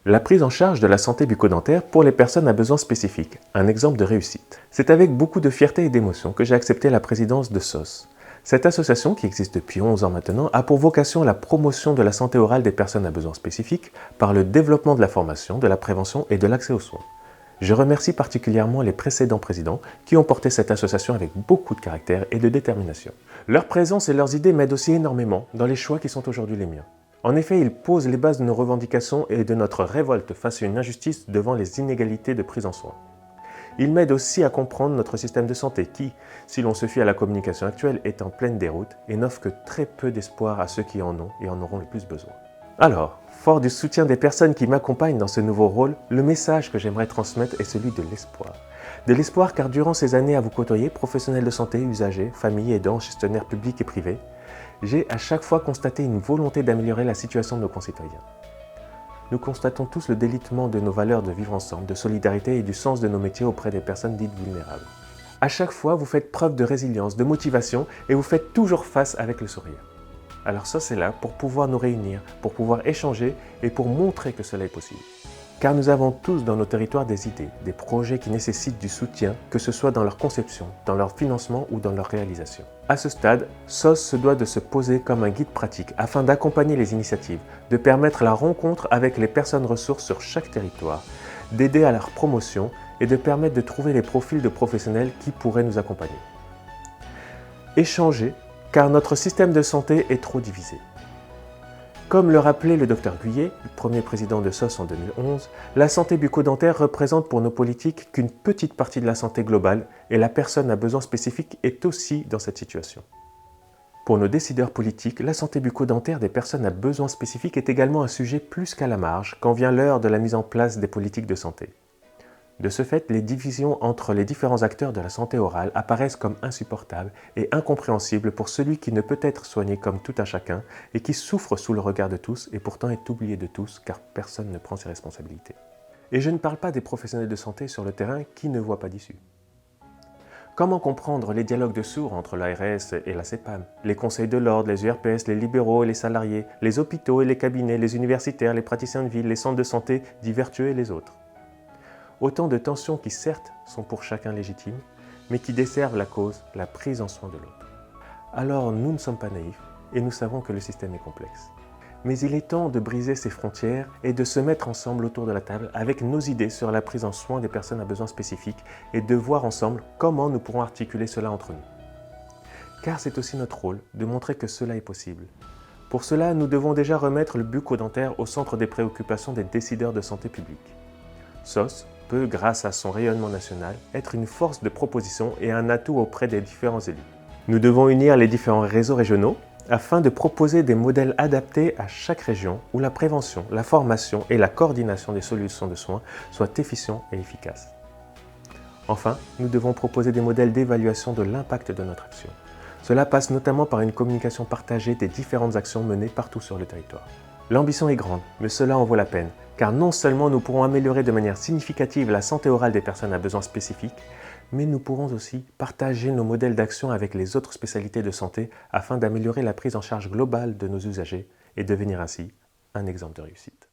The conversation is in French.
La prise en charge de la santé bucco-dentaire pour les personnes à besoins spécifiques, un exemple de réussite. C'est avec beaucoup de fierté et d'émotion que j'ai accepté la présidence de SOS. Cette association, qui existe depuis 11 ans maintenant, a pour vocation la promotion de la santé orale des personnes à besoins spécifiques par le développement de la formation, de la prévention et de l'accès aux soins. Je remercie particulièrement les précédents présidents qui ont porté cette association avec beaucoup de caractère et de détermination. Leur présence et leurs idées m'aident aussi énormément dans les choix qui sont aujourd'hui les miens. En effet, ils posent les bases de nos revendications et de notre révolte face à une injustice devant les inégalités de prise en soin. Ils m'aident aussi à comprendre notre système de santé qui, si l'on se fie à la communication actuelle, est en pleine déroute et n'offre que très peu d'espoir à ceux qui en ont et en auront le plus besoin. Alors, fort du soutien des personnes qui m'accompagnent dans ce nouveau rôle, le message que j'aimerais transmettre est celui de l'espoir. De l'espoir car durant ces années à vous côtoyer, professionnels de santé, usagers, familles, aidants, gestionnaires publics et privés, j'ai à chaque fois constaté une volonté d'améliorer la situation de nos concitoyens. Nous constatons tous le délitement de nos valeurs de vivre ensemble, de solidarité et du sens de nos métiers auprès des personnes dites vulnérables. À chaque fois, vous faites preuve de résilience, de motivation et vous faites toujours face avec le sourire. Alors ça, c'est là pour pouvoir nous réunir, pour pouvoir échanger et pour montrer que cela est possible. Car nous avons tous dans nos territoires des idées, des projets qui nécessitent du soutien, que ce soit dans leur conception, dans leur financement ou dans leur réalisation. À ce stade, SOS se doit de se poser comme un guide pratique afin d'accompagner les initiatives, de permettre la rencontre avec les personnes ressources sur chaque territoire, d'aider à leur promotion et de permettre de trouver les profils de professionnels qui pourraient nous accompagner. Échanger, car notre système de santé est trop divisé. Comme le rappelait le Dr Guyet, le premier président de SOS en 2011, la santé bucco-dentaire représente pour nos politiques qu'une petite partie de la santé globale et la personne à besoins spécifiques est aussi dans cette situation. Pour nos décideurs politiques, la santé bucco-dentaire des personnes à besoins spécifiques est également un sujet plus qu'à la marge quand vient l'heure de la mise en place des politiques de santé. De ce fait, les divisions entre les différents acteurs de la santé orale apparaissent comme insupportables et incompréhensibles pour celui qui ne peut être soigné comme tout un chacun et qui souffre sous le regard de tous et pourtant est oublié de tous car personne ne prend ses responsabilités. Et je ne parle pas des professionnels de santé sur le terrain qui ne voient pas d'issue. Comment comprendre les dialogues de sourds entre l'ARS et la CEPAM, les conseils de l'ordre, les URPS, les libéraux et les salariés, les hôpitaux et les cabinets, les universitaires, les praticiens de ville, les centres de santé, dits vertueux et les autres? Autant de tensions qui certes sont pour chacun légitimes, mais qui desservent la cause, la prise en soin de l'autre. Alors nous ne sommes pas naïfs et nous savons que le système est complexe. Mais il est temps de briser ces frontières et de se mettre ensemble autour de la table avec nos idées sur la prise en soin des personnes à besoins spécifiques et de voir ensemble comment nous pourrons articuler cela entre nous. Car c'est aussi notre rôle de montrer que cela est possible. Pour cela, nous devons déjà remettre le bucco-dentaire au centre des préoccupations des décideurs de santé publique. SOS peut, grâce à son rayonnement national, être une force de proposition et un atout auprès des différents élus. Nous devons unir les différents réseaux régionaux afin de proposer des modèles adaptés à chaque région où la prévention, la formation et la coordination des solutions de soins soient efficients et efficaces. Enfin, nous devons proposer des modèles d'évaluation de l'impact de notre action. Cela passe notamment par une communication partagée des différentes actions menées partout sur le territoire. L'ambition est grande, mais cela en vaut la peine, car non seulement nous pourrons améliorer de manière significative la santé orale des personnes à besoins spécifiques, mais nous pourrons aussi partager nos modèles d'action avec les autres spécialités de santé afin d'améliorer la prise en charge globale de nos usagers et devenir ainsi un exemple de réussite.